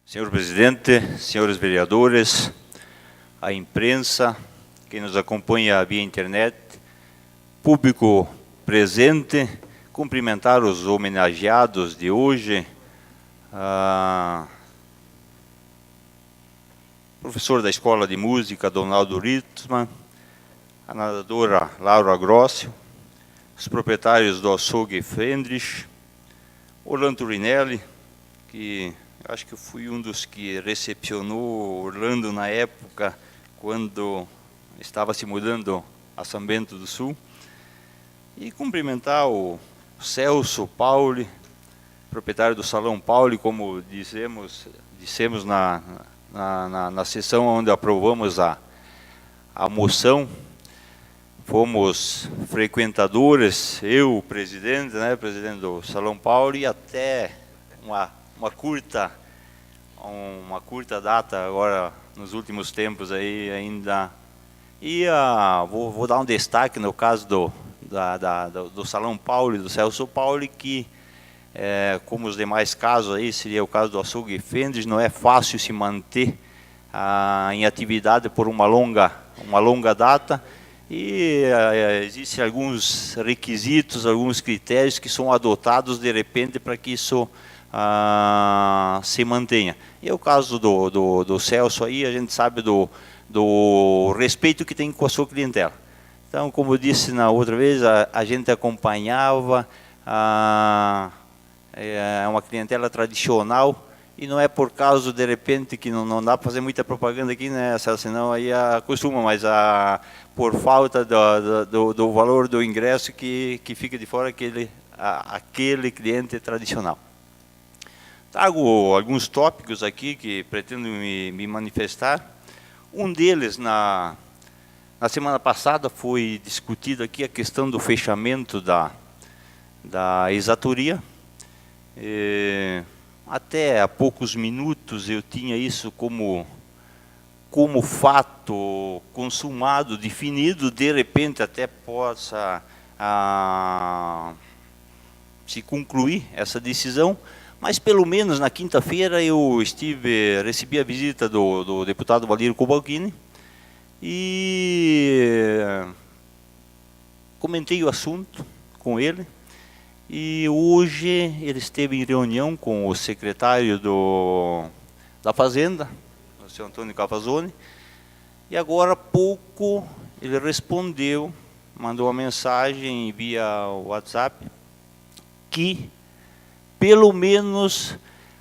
Senhor presidente, senhores vereadores, a imprensa, quem nos acompanha via internet, público presente, cumprimentar os homenageados de hoje, professor da Escola de Música, Donaldo Rittmann, a nadadora Laura Grossi, os proprietários do açougue Fendrich, Orlando Rinelli, que acho que eu fui um dos que recepcionou Orlando na época, quando estava se mudando a São Bento do Sul, e cumprimentar o Celso Pauli, proprietário do Salão Pauli, como dissemos na sessão onde aprovamos a moção. Fomos frequentadores, eu, presidente do Salão Pauli, e até uma curta data agora nos últimos tempos aí ainda. E vou dar um destaque no caso do Salão Pauli, do Celso Pauli, que como os demais casos aí, seria o caso do açougue Fendrich, não é fácil se manter em atividade por uma longa data, e existem alguns requisitos, alguns critérios que são adotados de repente para que isso se mantenha. E é o caso do Celso aí, a gente sabe do respeito que tem com a sua clientela. Então, como eu disse na outra vez, a gente acompanhava, é uma clientela tradicional, e não é por causa, de repente, que não dá para fazer muita propaganda aqui, né, senão aí acostuma, mas por falta do valor do ingresso que fica de fora aquele cliente tradicional. Trago alguns tópicos aqui que pretendo me manifestar. Um deles, na semana passada, foi discutido aqui a questão do fechamento da exatoria. Até há poucos minutos eu tinha isso como fato consumado, definido, de repente até possa se concluir essa decisão, mas pelo menos na quinta-feira eu recebi a visita do deputado Valdir Cobalcini e comentei o assunto com ele. E hoje ele esteve em reunião com o secretário da Fazenda, o senhor Antônio Cavazzoni, e agora há pouco ele respondeu, mandou uma mensagem via WhatsApp, que pelo menos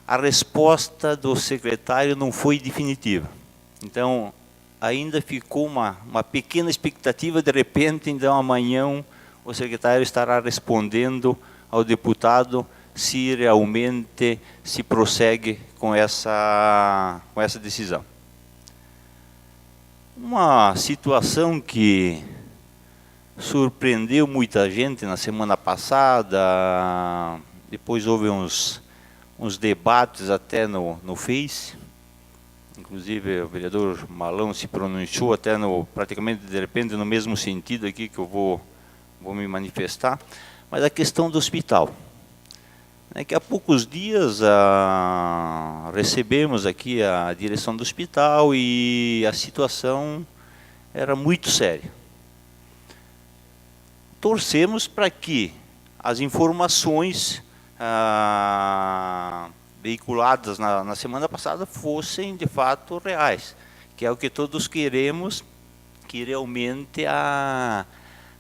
a resposta do secretário não foi definitiva. Então, ainda ficou uma pequena expectativa, de repente, então amanhã o secretário estará respondendo ao deputado se realmente se prossegue com essa decisão. Uma situação que surpreendeu muita gente na semana passada, depois houve uns debates até no Face, inclusive o vereador Malão se pronunciou até praticamente de repente no mesmo sentido aqui que eu vou me manifestar, mas a questão do hospital. Que há poucos dias recebemos aqui a direção do hospital e a situação era muito séria. Torcemos para que as informações veiculadas na semana passada fossem de fato reais, que é o que todos queremos, que realmente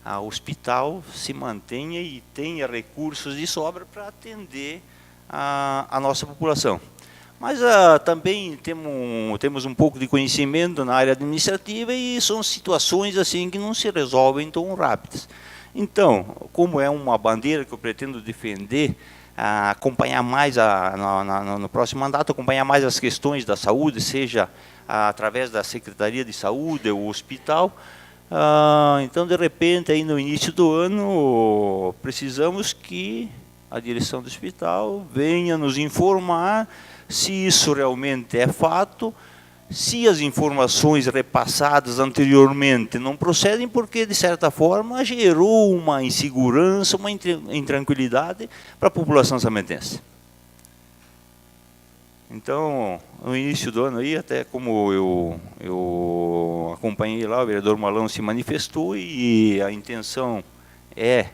o hospital se mantenha e tenha recursos de sobra para atender a nossa população. Mas também temos um pouco de conhecimento na área administrativa e são situações assim que não se resolvem tão rápidas. Então, como é uma bandeira que eu pretendo defender, acompanhar mais no próximo mandato, acompanhar mais as questões da saúde, seja através da Secretaria de Saúde ou hospital. Então, de repente, aí no início do ano, precisamos que a direção do hospital venha nos informar se isso realmente é fato, se as informações repassadas anteriormente não procedem, porque, de certa forma, gerou uma insegurança, uma intranquilidade para a população samentense. Então, no início do ano aí, até como eu acompanhei lá, o vereador Malão se manifestou e a intenção é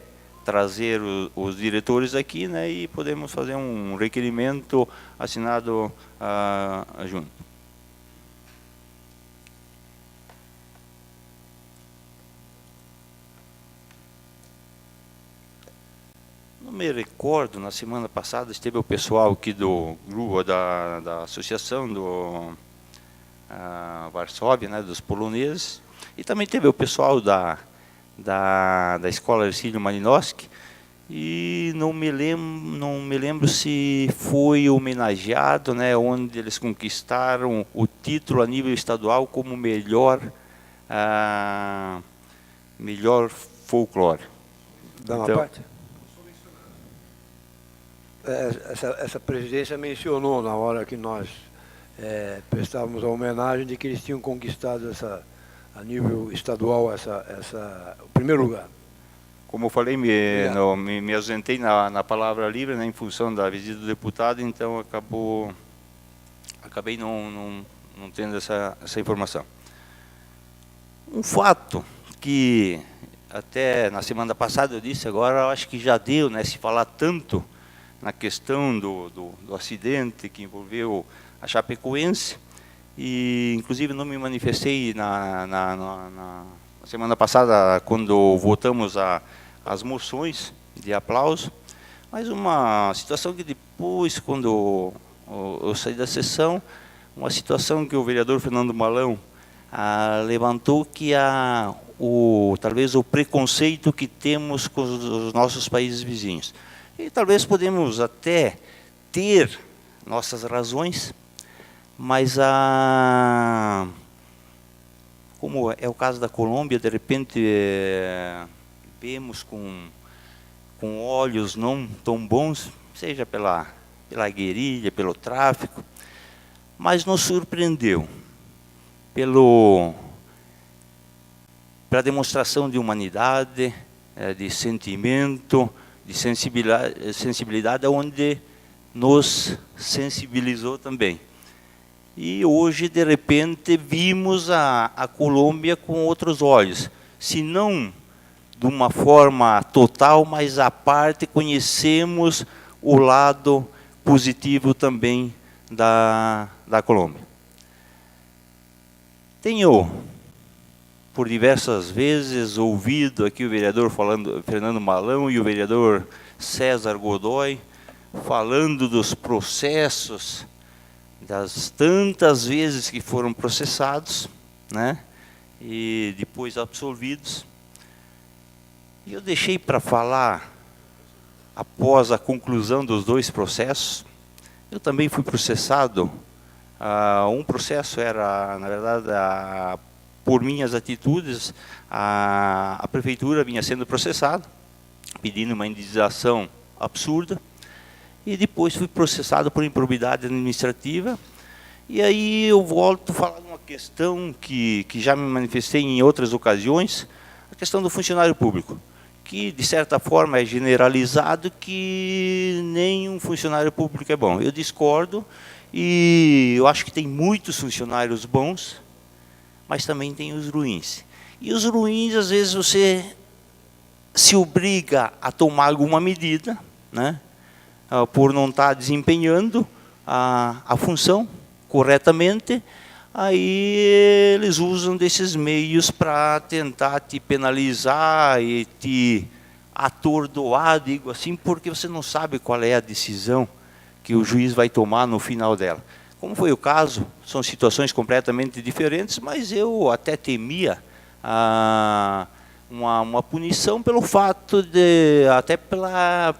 trazer os diretores aqui, né, e podemos fazer um requerimento assinado junto. Não me recordo, na semana passada esteve o pessoal aqui do grupo da associação do Varsóvia, né, dos poloneses, e também teve o pessoal da escola Ercílio Malinowski, e não me lembro se foi homenageado, né, onde eles conquistaram o título a nível estadual como melhor folclore. Dá uma parte? Essa presidência mencionou na hora que nós prestávamos a homenagem de que eles tinham conquistado a nível estadual o primeiro lugar. Como eu falei, me ausentei na palavra livre, né, em função da visita do deputado, então acabei não tendo essa informação. Um fato que até na semana passada eu disse, agora eu acho que já deu, né, se falar tanto na questão do acidente que envolveu a Chapecoense, e inclusive não me manifestei na semana passada quando votamos as moções de aplauso, mas uma situação que depois, quando eu saí da sessão, uma situação que o vereador Fernando Malão levantou, que talvez o preconceito que temos com os nossos países vizinhos. E talvez podemos até ter nossas razões, mas como é o caso da Colômbia, de repente vemos com olhos não tão bons, seja pela guerrilha, pelo tráfico, mas nos surpreendeu pela demonstração de humanidade, de sentimento, de sensibilidade, onde nos sensibilizou também. E hoje, de repente, vimos a Colômbia com outros olhos, se não de uma forma total, mas à parte, conhecemos o lado positivo também da Colômbia. Tenho, por diversas vezes, ouvido aqui o vereador Fernando Malão e o vereador César Godoy falando dos processos, das tantas vezes que foram processados, né, e depois absolvidos. E eu deixei para falar após a conclusão dos 2 processos. Eu também fui processado. Um processo era, na verdade, por minhas atitudes, a prefeitura vinha sendo processada, pedindo uma indenização absurda, e depois fui processado por improbidade administrativa. E aí eu volto a falar de uma questão que já me manifestei em outras ocasiões, a questão do funcionário público, que de certa forma é generalizado que nenhum funcionário público é bom. Eu discordo, e eu acho que tem muitos funcionários bons, mas também tem os ruins. E os ruins, às vezes, você se obriga a tomar alguma medida, né, por não estar desempenhando a função corretamente, aí eles usam desses meios para tentar te penalizar e te atordoar, digo assim, porque você não sabe qual é a decisão que o juiz vai tomar no final dela. Como foi o caso, são situações completamente diferentes, mas eu até temia uma punição pelo fato de, até pela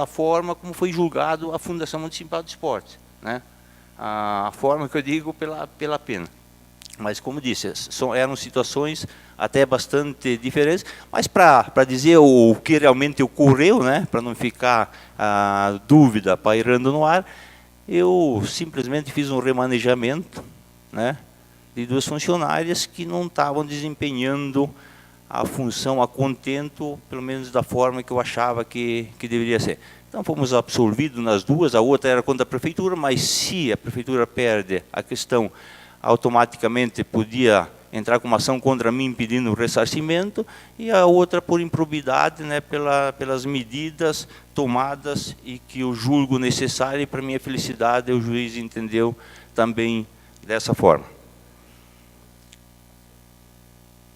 forma como foi julgado a Fundação Municipal de Esportes, né? A forma que eu digo pela pena. Mas, como disse, eram situações até bastante diferentes, mas para dizer o que realmente ocorreu, né, para não ficar dúvida pairando no ar, eu simplesmente fiz um remanejamento, né, de 2 funcionárias que não estavam desempenhando a função a contento, pelo menos da forma que eu achava que deveria ser. Então fomos absolvidos nas duas, a outra era contra a prefeitura, mas se a prefeitura perde a questão, automaticamente podia entrar com uma ação contra mim pedindo ressarcimento, e a outra por improbidade, né, pelas medidas tomadas e que eu julgo necessário, e para minha felicidade o juiz entendeu também dessa forma.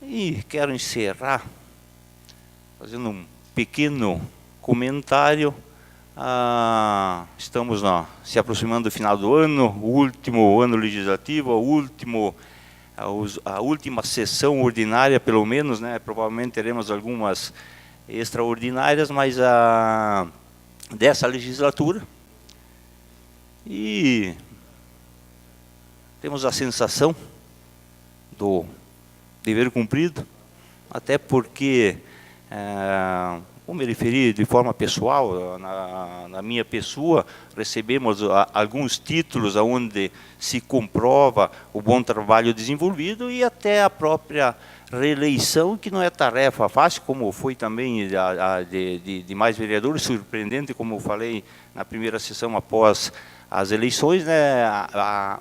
E quero encerrar fazendo um pequeno comentário. Estamos se aproximando do final do ano, o último ano legislativo, a última sessão ordinária, pelo menos, né? Provavelmente teremos algumas extraordinárias, mas dessa legislatura. E temos a sensação do dever cumprido, até porque, como me referi de forma pessoal, na minha pessoa, recebemos alguns títulos onde se comprova o bom trabalho desenvolvido, e até a própria reeleição, que não é tarefa fácil, como foi também de mais vereadores, surpreendente, como eu falei na primeira sessão após as eleições, né,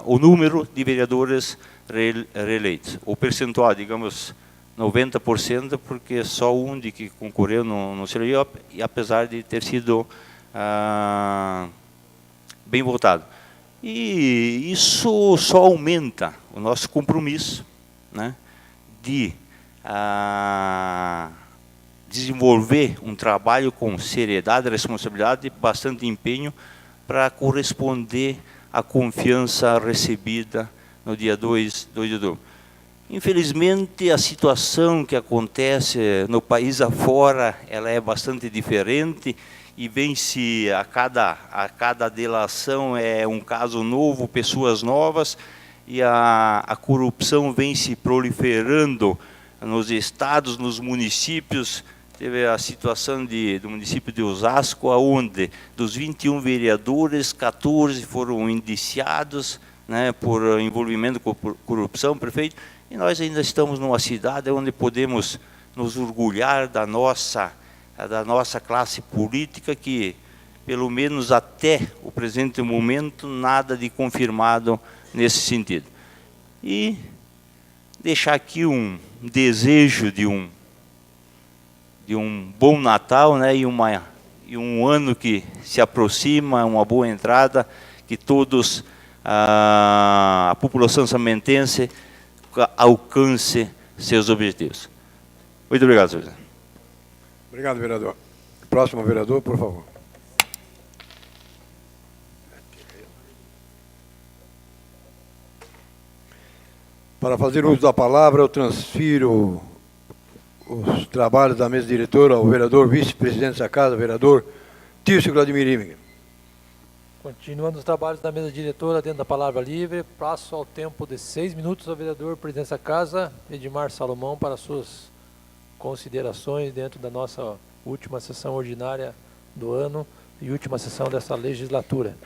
o número de vereadores reeleitos. O percentual, digamos, 90%, porque só um de que concorreu no CLJ, e apesar de ter sido bem votado. E isso só aumenta o nosso compromisso, né, de desenvolver um trabalho com seriedade, responsabilidade e bastante empenho para corresponder à confiança recebida no dia 2 de outubro. Infelizmente, a situação que acontece no país afora, ela é bastante diferente, e vem-se a cada delação é um caso novo, pessoas novas, e a corrupção vem se proliferando nos estados, nos municípios. Teve a situação do município de Osasco, onde dos 21 vereadores, 14 foram indiciados, né, por envolvimento com corrupção, prefeito, e nós ainda estamos numa cidade onde podemos nos orgulhar da nossa classe política, que, pelo menos até o presente momento, nada de confirmado nesse sentido. E deixar aqui um desejo de um bom Natal, né, e um ano que se aproxima, uma boa entrada, que todos, a população samentense, alcance seus objetivos. Muito obrigado, senhor presidente. Obrigado, vereador. Próximo vereador, por favor. Para fazer uso da palavra, eu transfiro os trabalhos da mesa diretora ao vereador vice-presidente dessa casa, vereador Tirso Vladimir Imig. Continuando os trabalhos da mesa diretora, dentro da palavra livre, passo ao tempo de 6 minutos ao vereador presidente dessa casa, Edmar Salomão, para suas considerações dentro da nossa última sessão ordinária do ano e última sessão dessa legislatura.